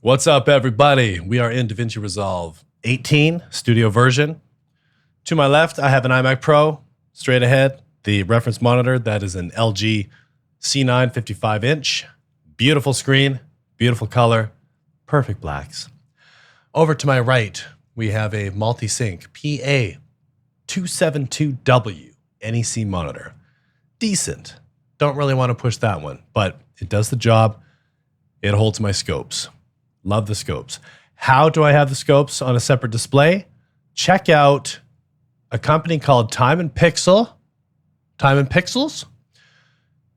What's up, everybody? We are in Davinci Resolve 18 studio version. To my left, I have an iMac Pro. Straight ahead, the reference monitor. That is an LG C9 55-inch. Beautiful screen, beautiful color, perfect blacks. Over to my right, we have a multi-sync PA272W NEC monitor. Decent. Don't really want to push that one, but it does the job. It holds my scopes. Love the scopes. How do I have the scopes on a separate display? Check out a company called Time and Pixels.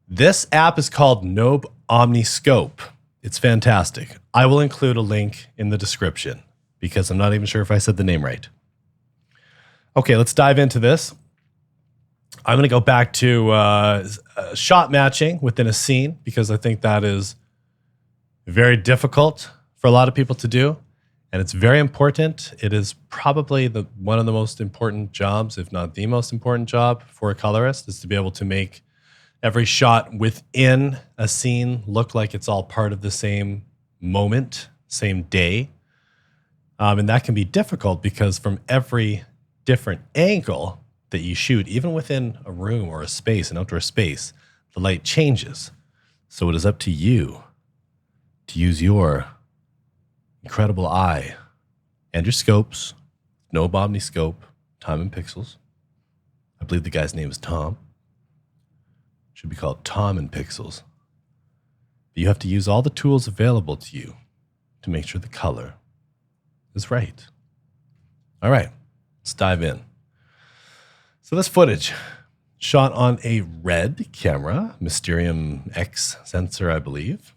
This app is called Nobe Omniscope. It's fantastic. I will include a link in the description because I'm not even sure if I said the name right. Okay, let's dive into this. I'm going to go back to shot matching within a scene because I think that is very difficult for a lot of people to do, and it's very important. It is probably one of the most important jobs, if not the most important job for a colorist, is to be able to make every shot within a scene look like it's all part of the same moment, same day. And that can be difficult because from every different angle that you shoot, even within a room or a space, an outdoor space, the light changes. So it is up to you to use your incredible eye and your scopes. Nobe Omniscope, Time and Pixels. I believe the guy's name is Tom. Should be called Tom and Pixels. But you have to use all the tools available to you to make sure the color is right. All right, let's dive in. So this footage shot on a red camera, Mysterium X sensor, I believe.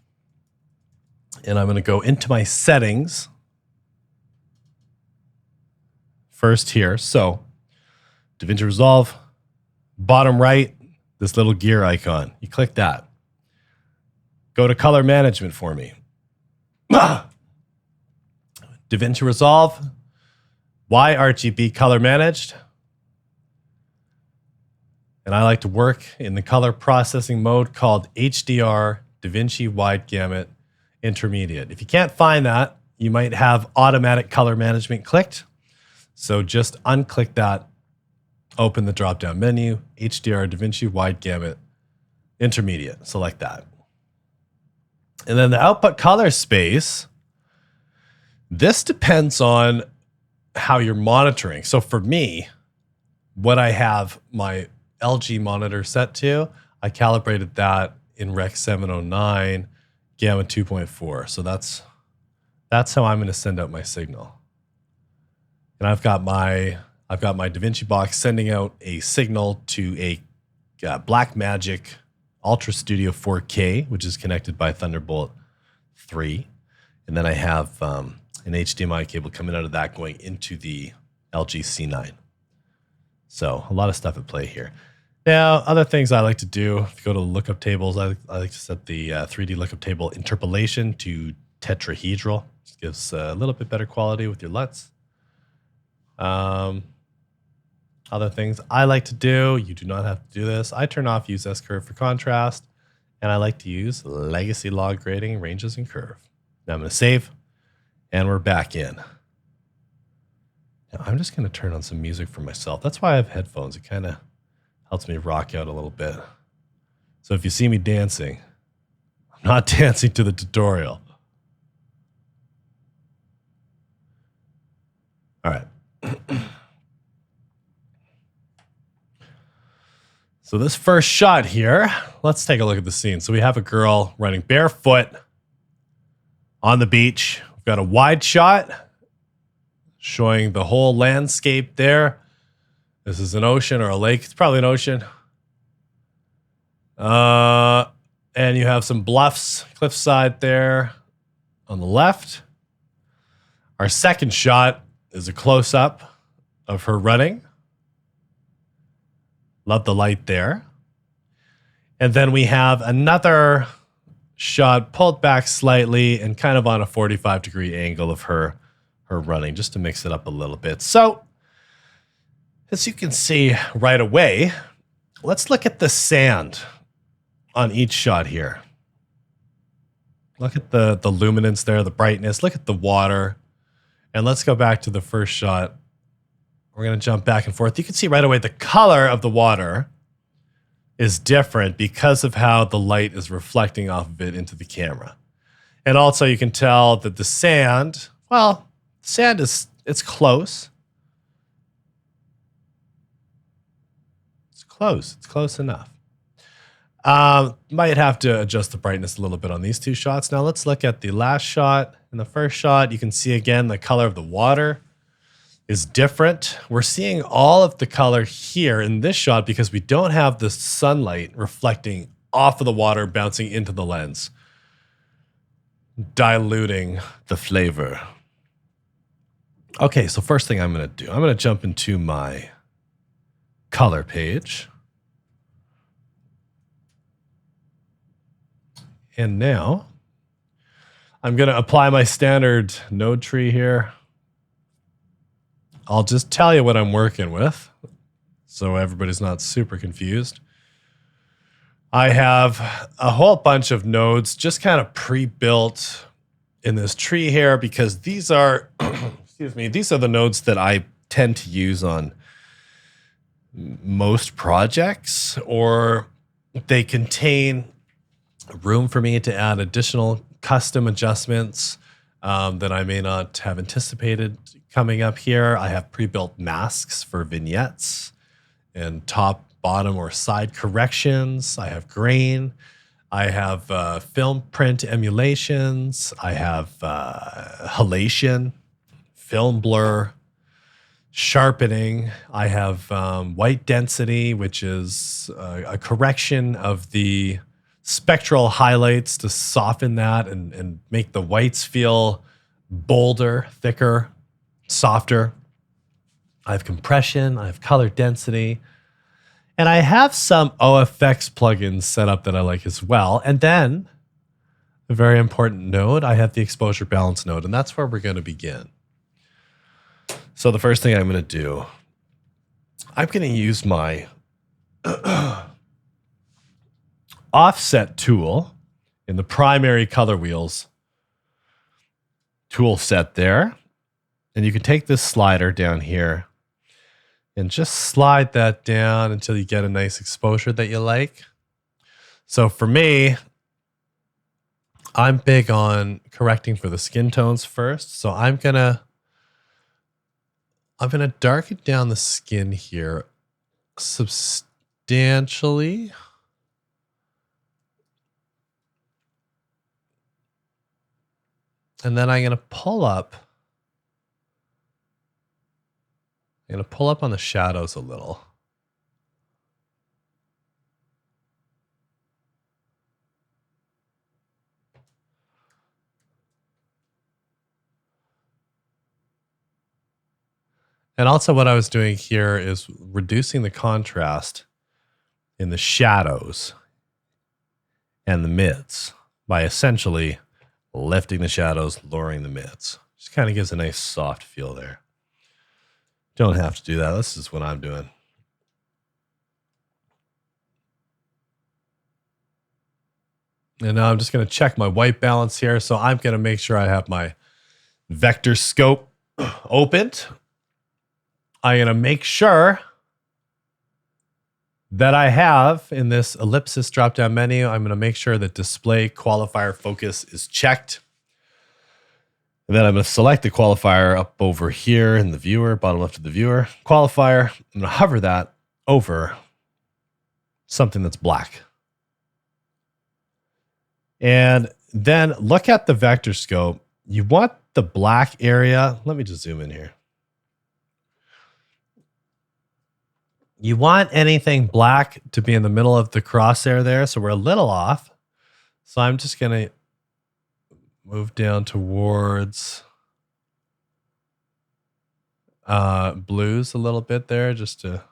And I'm going to go into my settings first here. So Davinci Resolve, bottom right, this little gear icon. You click that. Go to color management for me. Davinci Resolve, YRGB color managed. And I like to work in the color processing mode called HDR Davinci Wide Gamut Intermediate. If you can't find that, you might have automatic color management clicked. So just unclick that, open the drop-down menu, HDR Davinci Wide Gamut Intermediate. Select that. And then the output color space, this depends on how you're monitoring. So for me, what I have my LG monitor set to, I calibrated that in Rec 709 Gamma 2.4. So that's how I'm going to send out my signal. And I've got my Davinci box sending out a signal to a Blackmagic Ultra Studio 4K, which is connected by Thunderbolt 3. And then I have an HDMI cable coming out of that going into the LG C9. So a lot of stuff at play here. Now, other things I like to do, if you go to lookup tables, I like to set the 3D lookup table interpolation to tetrahedral. Just gives a little bit better quality with your LUTs. Other things I like to do, you do not have to do this. I turn off use S-curve for contrast, and I like to use legacy log grading, ranges, and curve. Now I'm going to save, and we're back in. Now I'm just going to turn on some music for myself. That's why I have headphones. It kind of helps me rock out a little bit. So if you see me dancing, I'm not dancing to the tutorial. All right. So this first shot here, let's take a look at the scene. So we have a girl running barefoot on the beach. We've got a wide shot showing the whole landscape there. This is an ocean or a lake. It's probably an ocean. And you have some bluffs, cliffside there on the left. Our second shot is a close-up of her running. Love the light there. And then we have another shot pulled back slightly and kind of on a 45-degree angle of her running, just to mix it up a little bit. So as you can see right away, let's look at the sand on each shot here. Look at the luminance there, the brightness. Look at the water. And let's go back to the first shot. We're going to jump back and forth. You can see right away the color of the water is different because of how the light is reflecting off of it into the camera. And also you can tell that the sand, well, sand it's close. It's close enough. Might have to adjust the brightness a little bit on these two shots. Now let's look at the last shot. In the first shot, you can see again the color of the water is different. We're seeing all of the color here in this shot because we don't have the sunlight reflecting off of the water, bouncing into the lens, diluting the flavor. Okay, so first thing I'm going to do, I'm going to jump into my color page. And now I'm going to apply my standard node tree here. I'll just tell you what I'm working with so everybody's not super confused. I have a whole bunch of nodes just kind of pre-built in this tree here because these are, excuse me, these are the nodes that I tend to use on most projects, or they contain room for me to add additional custom adjustments that I may not have anticipated coming up here. I have pre-built masks for vignettes and top, bottom, or side corrections. I have grain. I have film print emulations. I have halation, film blur, sharpening. I have white density, which is a correction of the spectral highlights to soften that and make the whites feel bolder, thicker, softer. I have compression, I have color density, and I have some OFX plugins set up that I like as well. And then a very important node, I have the exposure balance node, and that's where we're going to begin. So the first thing I'm going to do, I'm going to use my offset tool in the primary color wheels tool set there. And you can take this slider down here and just slide that down until you get a nice exposure that you like. So for me, I'm big on correcting for the skin tones first. So I'm gonna darken down the skin here substantially. And then I'm going to pull up. I'm going to pull up on the shadows a little. And also what I was doing here is reducing the contrast in the shadows and the mids by essentially lifting the shadows, lowering the mids. Just kind of gives a nice soft feel there. Don't have to do that. This is what I'm doing. And now I'm just going to check my white balance here. So I'm going to make sure I have my vector scope opened. I'm going to make sure that I have in this ellipsis drop-down menu, I'm going to make sure that display qualifier focus is checked. And then I'm going to select the qualifier up over here in the viewer, bottom left of the viewer. Qualifier, I'm going to hover that over something that's black. And then look at the vector scope. You want the black area. Let me just zoom in here. You want anything black to be in the middle of the crosshair there. So we're a little off. So I'm just going to move down towards blues a little bit there just to,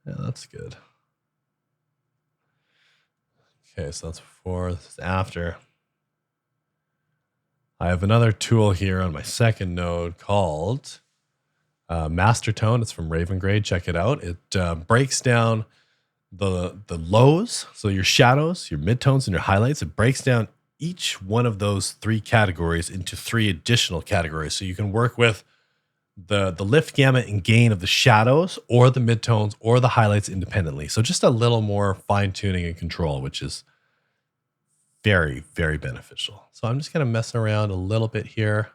yeah, that's good. Okay, so that's before, this is after. I have another tool here on my second node called Master Tone. It's from Raven Grade. Check it out. It breaks down the lows, so your shadows, your midtones, and your highlights. It breaks down each one of those 3 categories into 3 additional categories. So you can work with the lift, gamut, and gain of the shadows or the midtones or the highlights independently. So just a little more fine tuning and control, which is very, very beneficial. So I'm just going to mess around a little bit here.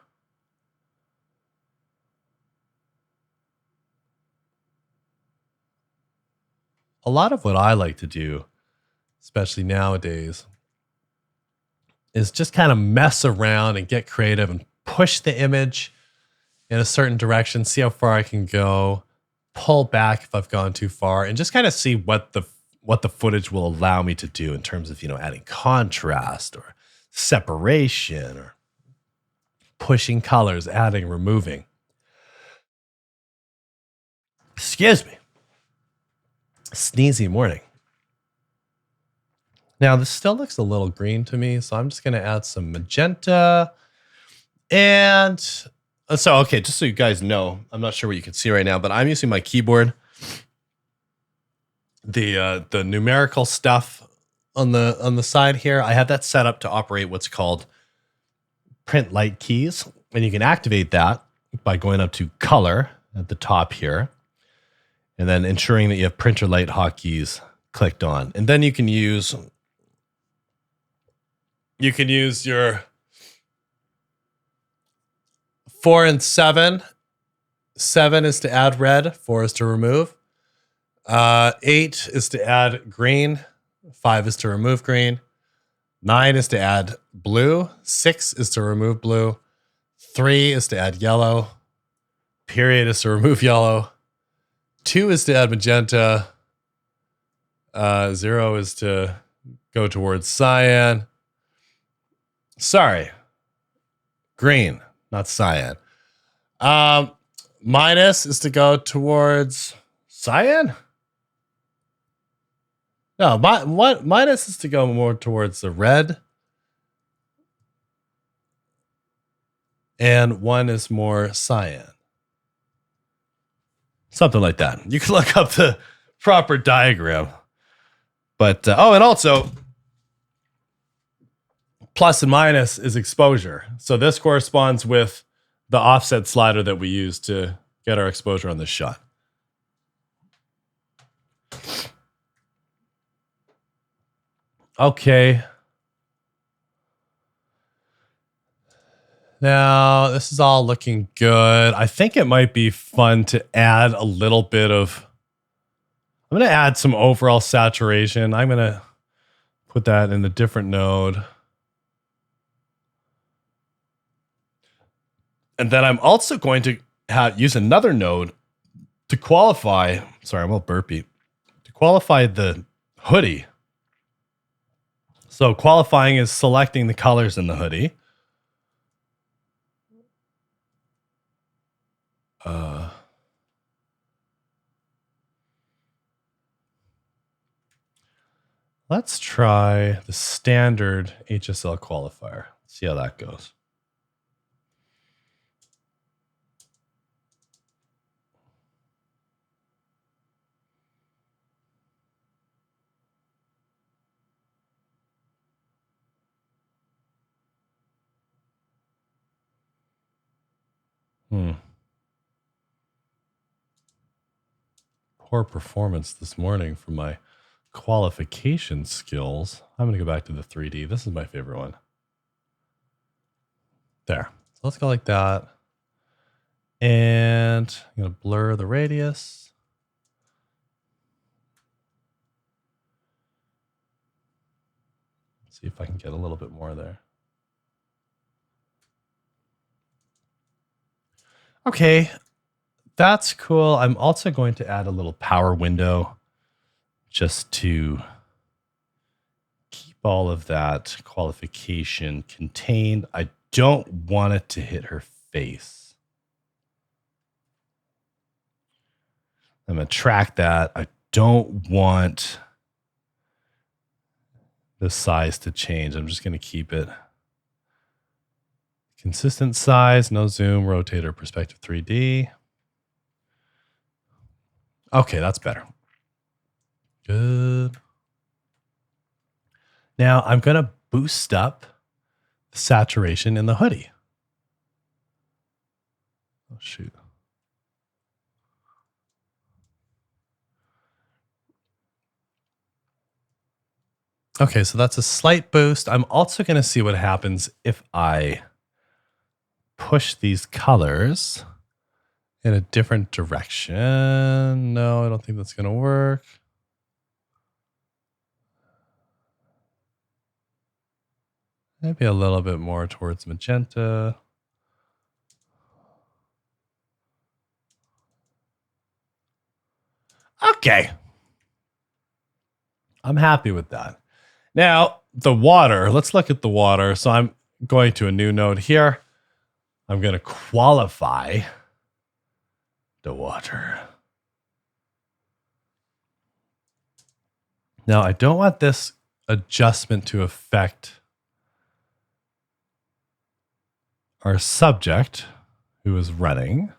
A lot of what I like to do, especially nowadays, is just kind of mess around and get creative and push the image in a certain direction, see how far I can go, pull back if I've gone too far, and just kind of see what the footage will allow me to do in terms of, adding contrast or separation or pushing colors, adding, removing. Excuse me. Sneezy morning. Now, this still looks a little green to me, so I'm just going to add some magenta. And so, okay, just so you guys know, I'm not sure what you can see right now, but I'm using my keyboard. The numerical stuff on the side here, I have that set up to operate what's called print light keys, and you can activate that by going up to color at the top here, and then ensuring that you have printer light hotkeys clicked on, and then you can use your 4 and 7. 7 is to add red, 4 is to remove. 8 is to add green, 5 is to remove green. 9 is to add blue, 6 is to remove blue. 3 is to add yellow. Period is to remove yellow. 2 is to add magenta. 0 is to go towards cyan. Sorry, green, not cyan. Minus is to go towards cyan. No, minus is to go more towards the red. And 1 is more cyan. Something like that. You can look up the proper diagram. But, and also, plus and minus is exposure. So this corresponds with the offset slider that we use to get our exposure on this shot. Okay. Now, this is all looking good. I think it might be fun to add a little bit of... I'm going to add some overall saturation. I'm going to put that in a different node. And then I'm also going to use another node to qualify... Sorry, I'm a little burpy. To qualify the hoodie. So qualifying is selecting the colors in the hoodie. Let's try the standard HSL qualifier. See how that goes. Poor performance this morning from my qualification skills. I'm going to go back to the 3D. This is my favorite one. There. So let's go like that. And I'm going to blur the radius. Let's see if I can get a little bit more there. Okay, that's cool. I'm also going to add a little power window just to keep all of that qualification contained. I don't want it to hit her face. I'm going to track that. I don't want the size to change. I'm just going to keep it consistent size, no zoom, rotator, perspective 3D. Okay, that's better. Good. Now I'm going to boost up the saturation in the hoodie. Oh, shoot. Okay, so that's a slight boost. I'm also going to see what happens if I push these colors in a different direction. No, I don't think that's going to work. Maybe a little bit more towards magenta. Okay. I'm happy with that. Now, the water, let's look at the water. So I'm going to a new node here. I'm going to qualify the water. Now, I don't want this adjustment to affect our subject who is running.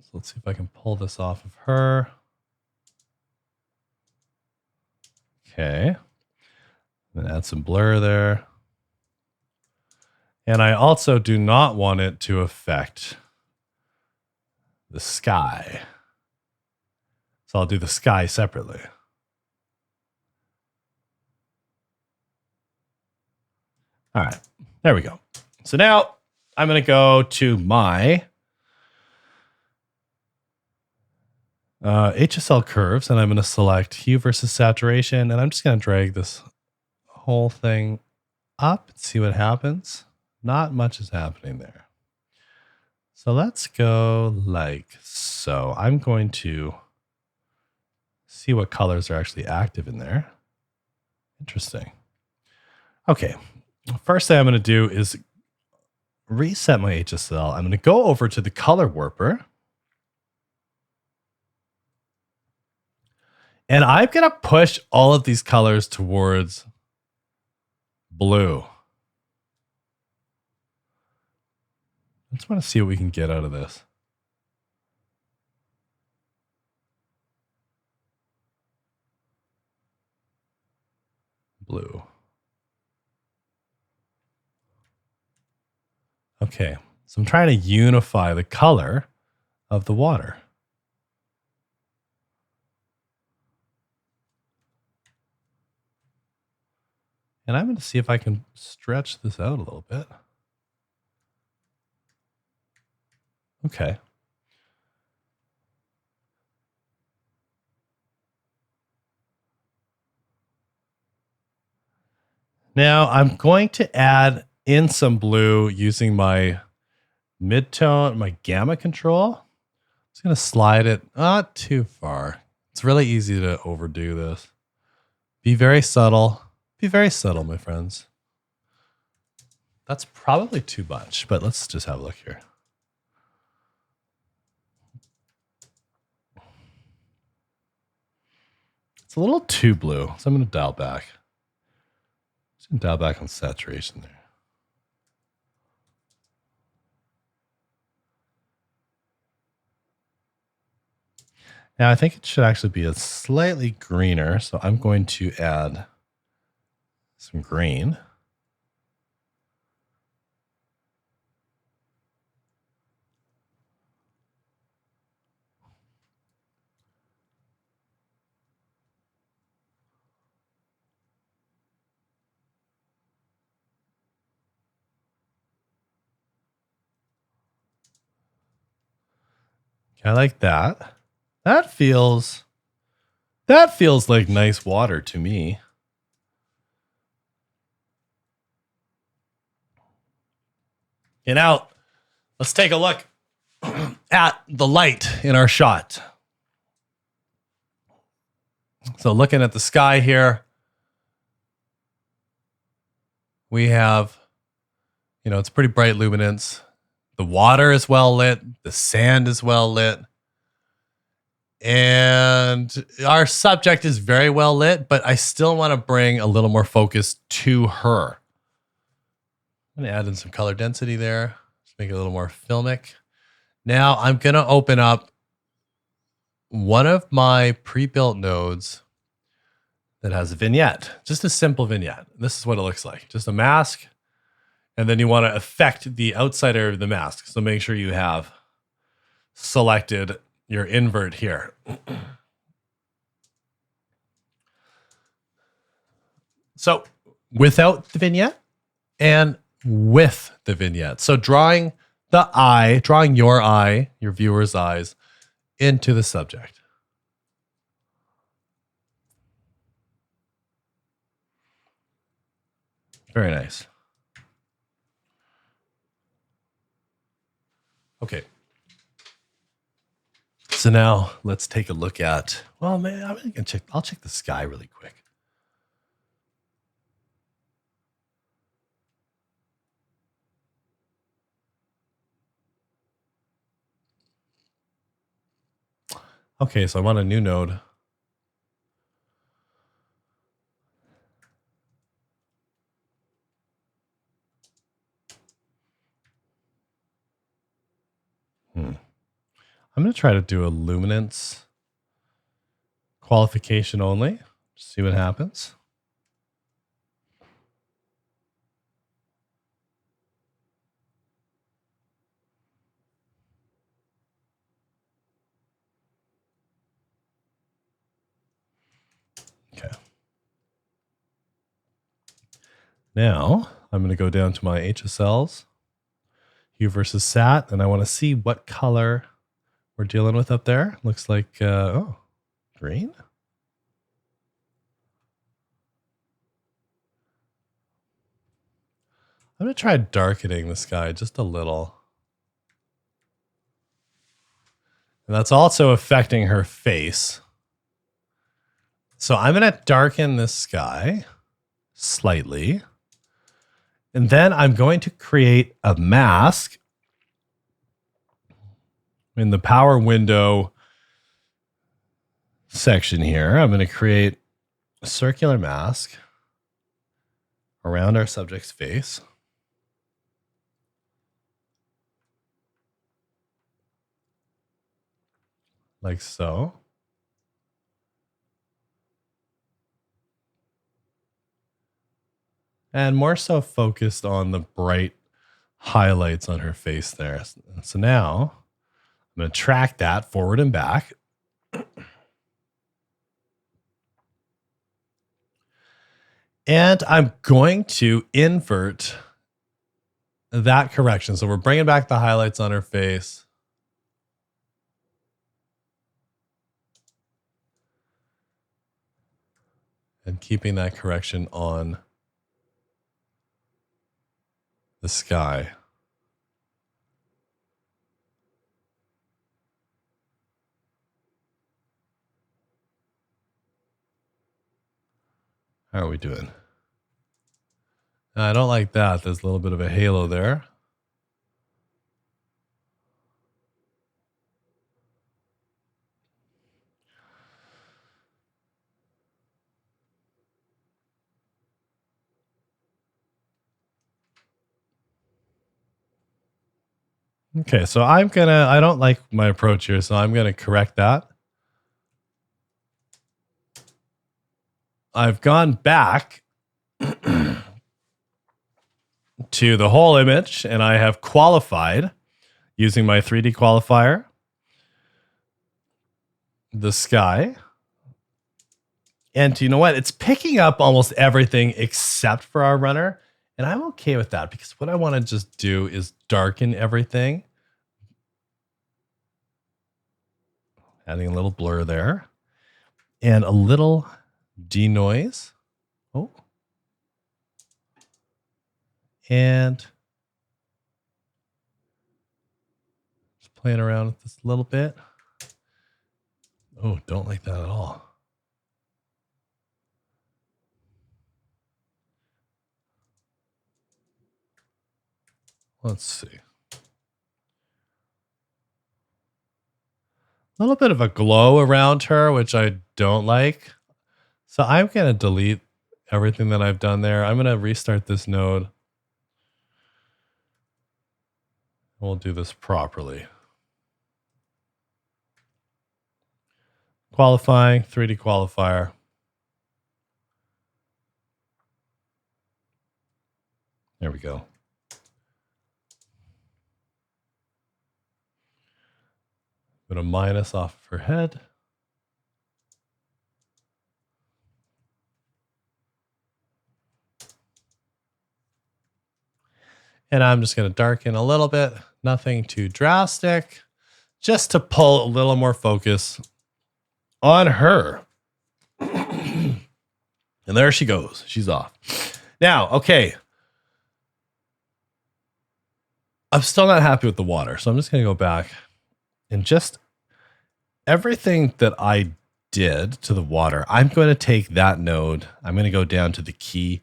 So let's see if I can pull this off of her. Okay. And add some blur there. And I also do not want it to affect the sky. So I'll do the sky separately. All right, there we go. So now I'm going to go to my HSL curves, and I'm going to select hue versus saturation, and I'm just going to drag this whole thing up and see what happens. Not much is happening there. So let's go like so. I'm going to see what colors are actually active in there. Interesting. Okay, first thing I'm going to do is reset my HSL. I'm going to go over to the color warper. And I'm going to push all of these colors towards blue. I just want to see what we can get out of this. Blue. Okay, so I'm trying to unify the color of the water. And I'm going to see if I can stretch this out a little bit. Okay. Now I'm going to add in some blue using my midtone, my gamma control. I'm just going to slide it not too far. It's really easy to overdo this. Be very subtle. Be very subtle, my friends. That's probably too much, but let's just have a look here. It's a little too blue, so I'm going to dial back. Just going to dial back on saturation there. Now I think it should actually be a slightly greener, so I'm going to add some green. I like that. That feels like nice water to me. And now let's take a look at the light in our shot. So looking at the sky here, we have, it's pretty bright luminance. The water is well lit. The sand is well lit. And our subject is very well lit, but I still want to bring a little more focus to her. I'm going to add in some color density there. Just make it a little more filmic. Now I'm going to open up one of my pre-built nodes that has a vignette, just a simple vignette. This is what it looks like, just a mask. And then you want to affect the outside area of the mask. So make sure you have selected your invert here. So without the vignette and with the vignette. So drawing the eye, drawing your eye, your viewer's eyes into the subject. Very nice. Okay. So now let's take a look at, well, man, I'll check the sky really quick. Okay, so I'm on a new node. I'm going to try to do a luminance qualification only. See what happens. Okay. Now I'm going to go down to my HSLs, hue versus sat, and I want to see what color we're dealing with up there. Looks like, oh, green. I'm going to try darkening the sky just a little. And that's also affecting her face. So I'm going to darken this sky slightly. And then I'm going to create a mask in the power window section here. I'm going to create a circular mask around our subject's face. Like so. And more so focused on the bright highlights on her face there. So now I'm going to track that forward and back. And I'm going to invert that correction. So we're bringing back the highlights on her face. And keeping that correction on the sky. How are we doing? I don't like that. There's a little bit of a halo there. Okay, so I don't like my approach here, so I'm gonna correct that. I've gone back to the whole image and I have qualified using my 3D qualifier the sky. And you know what? It's picking up almost everything except for our runner. And I'm okay with that because what I want to just do is darken everything. Adding a little blur there. And a little denoise. Oh. And just playing around with this a little bit. Oh, don't like that at all. Let's see. A little bit of a glow around her, which I don't like. So I'm going to delete everything that I've done there. I'm going to restart this node. We'll do this properly. qualifying, 3D qualifier. There we go. Put a minus off of her head. And I'm just going to darken a little bit, nothing too drastic, just to pull a little more focus on her. And there she goes. She's off. Now, okay. I'm still not happy with the water, so I'm just going to go back and just everything that I did to the water, I'm going to take that node. I'm going to go down to the key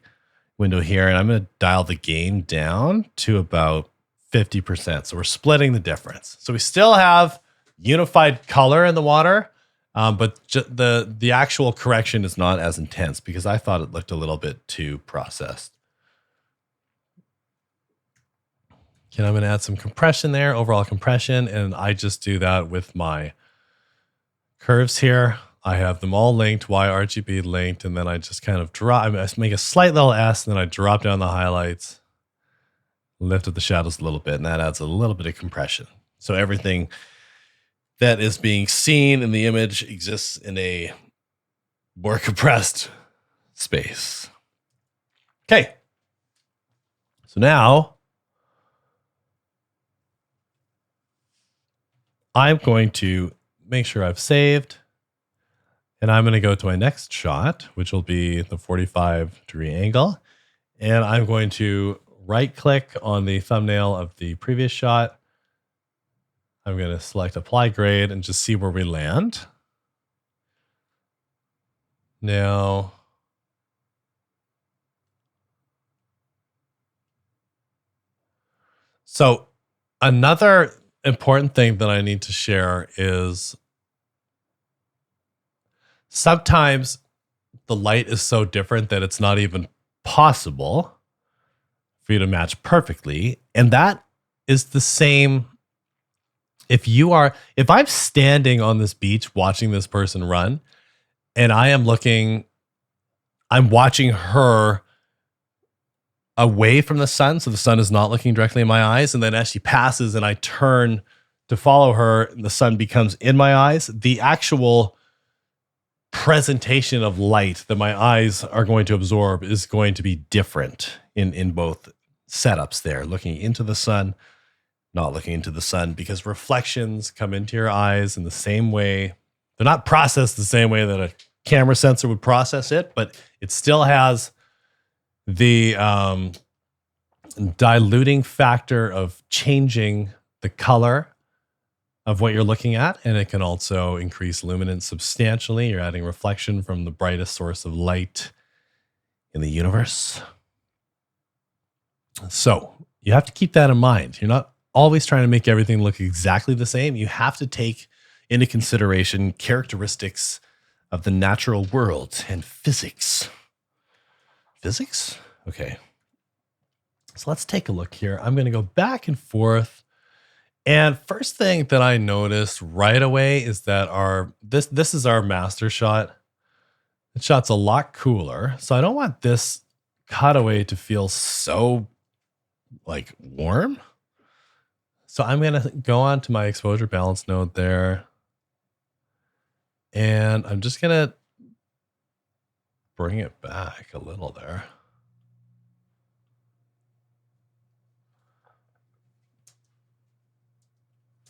window here, and I'm going to dial the gain down to about 50%. So we're splitting the difference. So we still have unified color in the water, but the actual correction is not as intense because I thought it looked a little bit too processed. Okay, I'm going to add some compression there, overall compression, and I just do that with my curves here. I have them all linked, YRGB linked, and then I just kind of I make a slight little S, and then I drop down the highlights, lift up the shadows a little bit, and that adds a little bit of compression. So everything that is being seen in the image exists in a more compressed space. Okay. So now I'm going to make sure I've saved. And I'm going to go to my next shot, which will be the 45-degree angle. And I'm going to right-click on the thumbnail of the previous shot. I'm going to select Apply Grade and just see where we land. Now, so another important thing that I need to share is sometimes the light is so different that it's not even possible for you to match perfectly. And that is the same if I'm standing on this beach watching this person run, and I'm watching her away from the sun, so the sun is not looking directly in my eyes. And then as she passes and I turn to follow her, the sun becomes in my eyes. The actual presentation of light that my eyes are going to absorb is going to be different in both setups there, looking into the sun, not looking into the sun, because reflections come into your eyes in the same way. They're not processed the same way that a camera sensor would process it, but it still has the diluting factor of changing the color of what you're looking at, and it can also increase luminance substantially. You're adding reflection from the brightest source of light in the universe. So you have to keep that in mind. You're not always trying to make everything look exactly the same. You have to take into consideration characteristics of the natural world and physics. Physics? Okay. So let's take a look here. I'm going to go back and forth. And first thing that I noticed right away is that this is our master shot. The shot's a lot cooler. So I don't want this cutaway to feel so like warm. So I'm going to go on to my exposure balance node there. And I'm just going to bring it back a little there.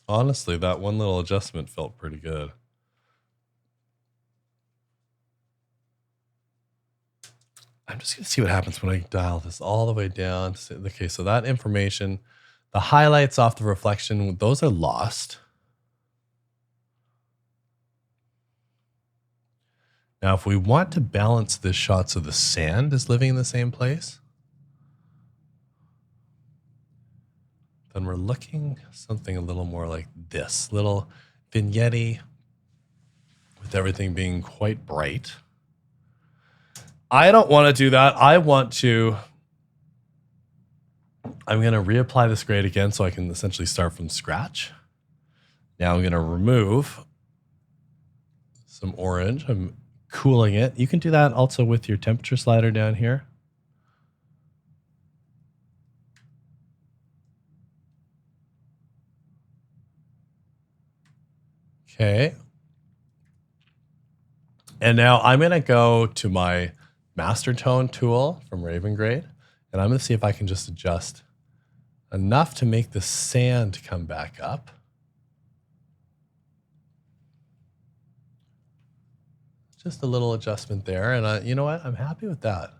Honestly, that one little adjustment felt pretty good. I'm just going to see what happens when I dial this all the way down. Okay, so that information, the highlights off the reflection, those are lost. Now, if we want to balance this shot so the sand is living in the same place, then we're looking something a little more like this, little vignette with everything being quite bright. I don't want to do that. I'm going to reapply this grade again so I can essentially start from scratch. Now I'm going to remove some orange. I'm cooling it. You can do that also with your temperature slider down here. Okay. And now I'm going to go to my master tone tool from Raven Grade, and I'm going to see if I can just adjust enough to make the sand come back up. Just a little adjustment there. And you know what? I'm happy with that.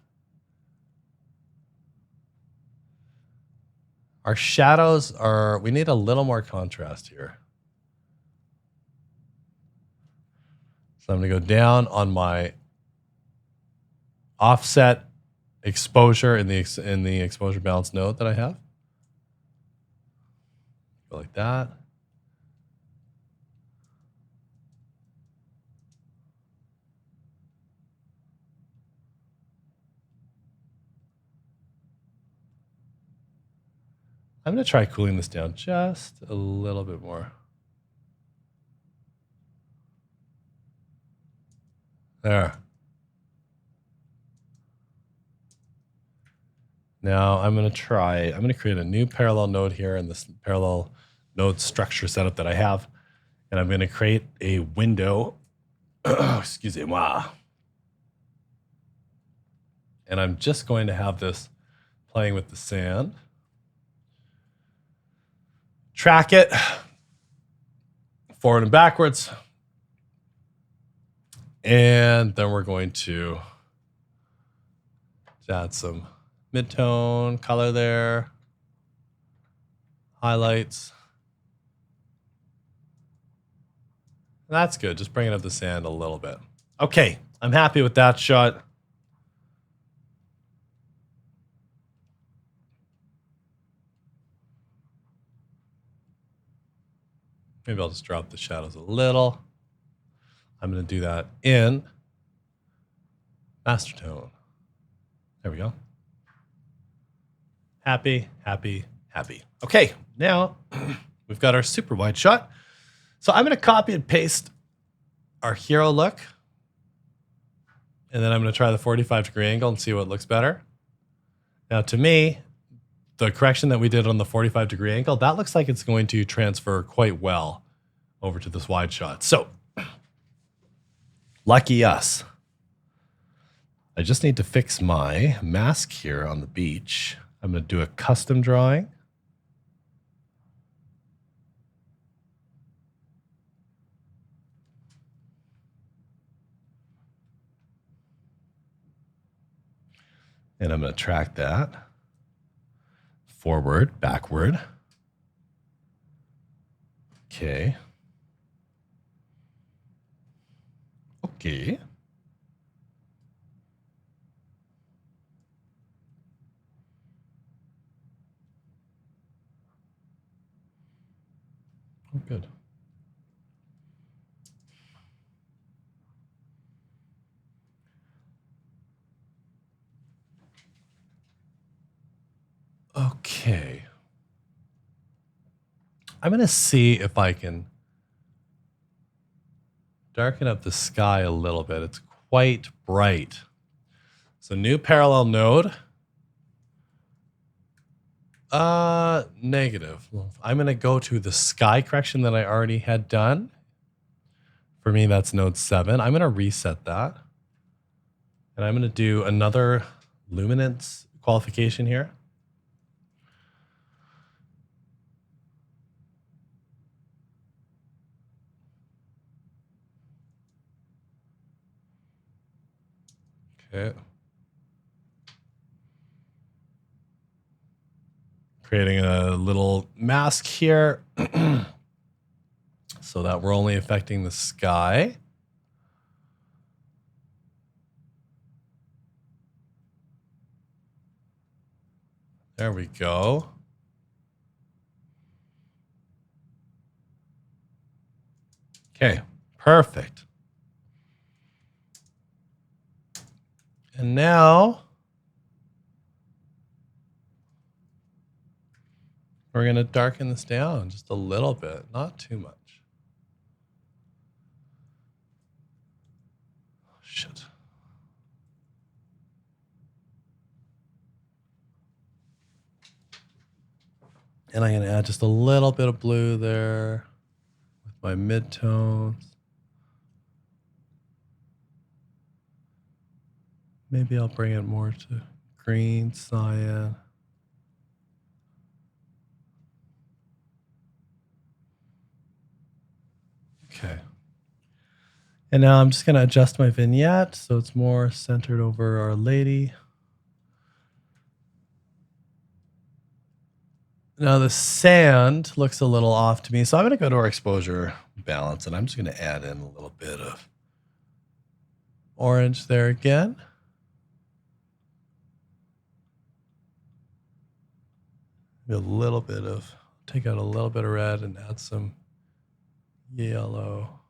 Our shadows we need a little more contrast here. So I'm going to go down on my offset exposure in the exposure balance node that I have. Go like that. I'm going to try cooling this down just a little bit more. There. Now I'm going to create a new parallel node here in this parallel node structure setup that I have. And I'm going to create a window. Excuse me. And I'm just going to have this playing with the sand. Track it forward and backwards. And then we're going to add some mid-tone color there. Highlights. That's good. Just bringing up the sand a little bit. Okay, I'm happy with that shot. Maybe I'll just drop the shadows a little. I'm going to do that in master tone. There we go. Happy, happy, happy. Okay, now we've got our super wide shot. So I'm going to copy and paste our hero look. And then I'm going to try the 45-degree angle and see what looks better. Now, to me, the correction that we did on the 45-degree angle, that looks like it's going to transfer quite well over to this wide shot. So, lucky us. I just need to fix my mask here on the beach. I'm going to do a custom drawing. And I'm going to track that forward, backward. Okay. Okay. Oh, good. Okay. I'm going to see if I can darken up the sky a little bit. It's quite bright. So new parallel node. Negative. Well, I'm going to go to the sky correction that I already had done. For me, that's node 7. I'm going to reset that. And I'm going to do another luminance qualification here. Okay. Creating a little mask here so that we're only affecting the sky. There we go. Okay, perfect. And now we're going to darken this down just a little bit, not too much. shit. And I'm going to add just a little bit of blue there with my midtones. Maybe I'll bring it more to green, cyan. Okay. And now I'm just going to adjust my vignette so it's more centered over Our Lady. Now the sand looks a little off to me, so I'm going to go to our exposure balance, and I'm just going to add in a little bit of orange there again. A little bit of, take out a little bit of red and add some yellow.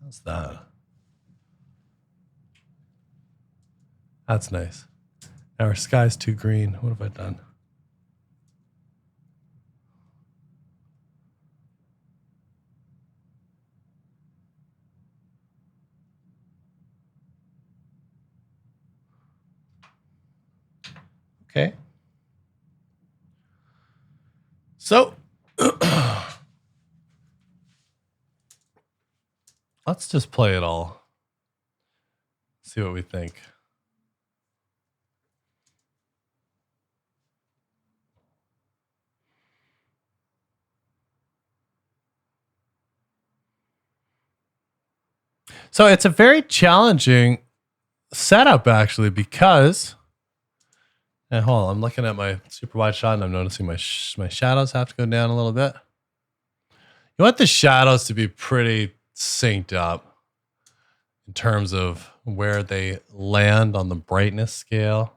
How's that? That's nice. Now our sky's too green. What have I done? Okay. So let's just play it all. See what we think. So it's a very challenging setup actually, because, and hold on, I'm looking at my super wide shot and I'm noticing my shadows have to go down a little bit. You want the shadows to be pretty synced up in terms of where they land on the brightness scale.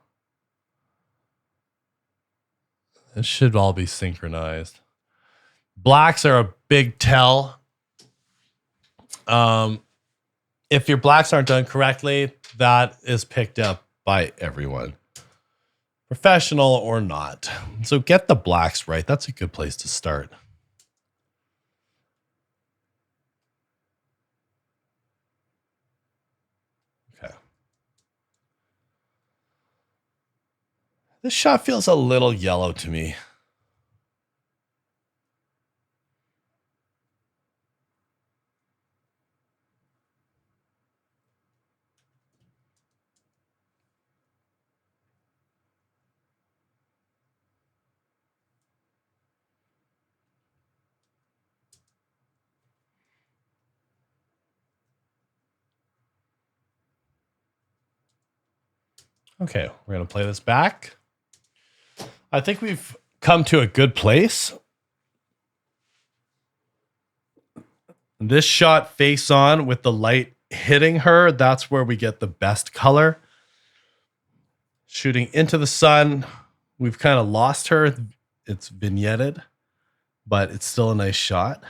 It should all be synchronized. Blacks are a big tell. If your blacks aren't done correctly, that is picked up by everyone, professional or not. So get the blacks right. That's a good place to start. Okay. This shot feels a little yellow to me. Okay, we're going to play this back. I think we've come to a good place. This shot face on with the light hitting her, that's where we get the best color. Shooting into the sun, we've kind of lost her. It's vignetted, but it's still a nice shot.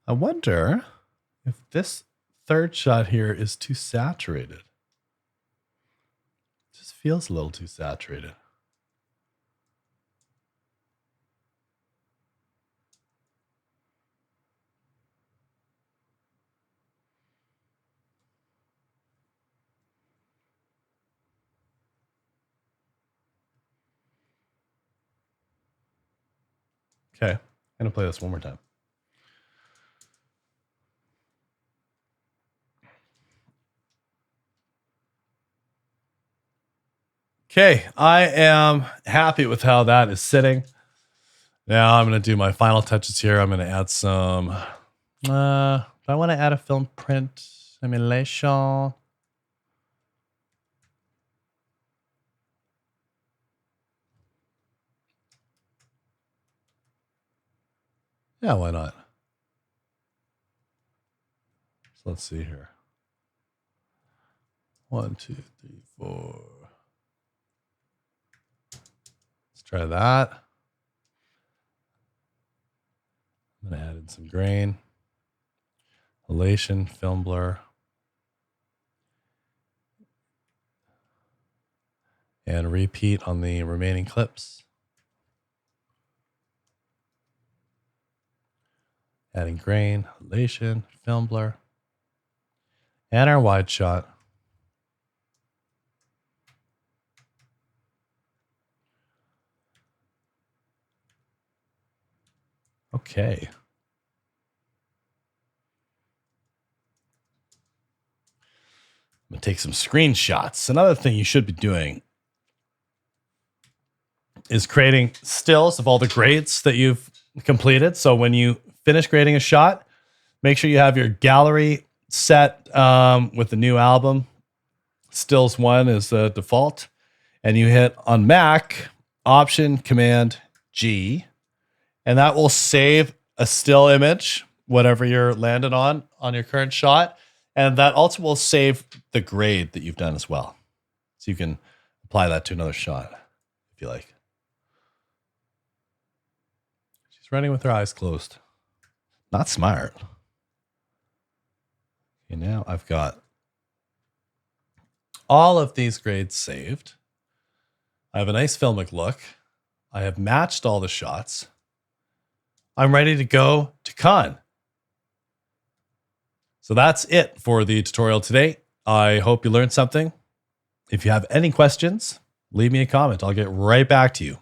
I wonder if this third shot here is too saturated. It just feels a little too saturated. Okay, I'm going to play this one more time. Okay, I am happy with how that is sitting. Now I'm going to do my final touches here. I'm going to add some, I want to add a film print simulation. Yeah, why not? So let's see here. 1, 2, 3, 4. Let's try that. I'm going to add in some grain. Elation, film blur. And repeat on the remaining clips. Adding grain, elation, film blur. And our wide shot. Okay. I'm going to take some screenshots. Another thing you should be doing is creating stills of all the grades that you've completed. So when you finish grading a shot, make sure you have your gallery set with the new album. Stills 1 is the default. And you hit on Mac, Option, Command, G. And that will save a still image, whatever you're landed on your current shot. And that also will save the grade that you've done as well. So you can apply that to another shot if you like. She's running with her eyes closed. Not smart. Okay, now I've got all of these grades saved. I have a nice filmic look. I have matched all the shots. I'm ready to go to Con. So that's it for the tutorial today. I hope you learned something. If you have any questions, leave me a comment. I'll get right back to you.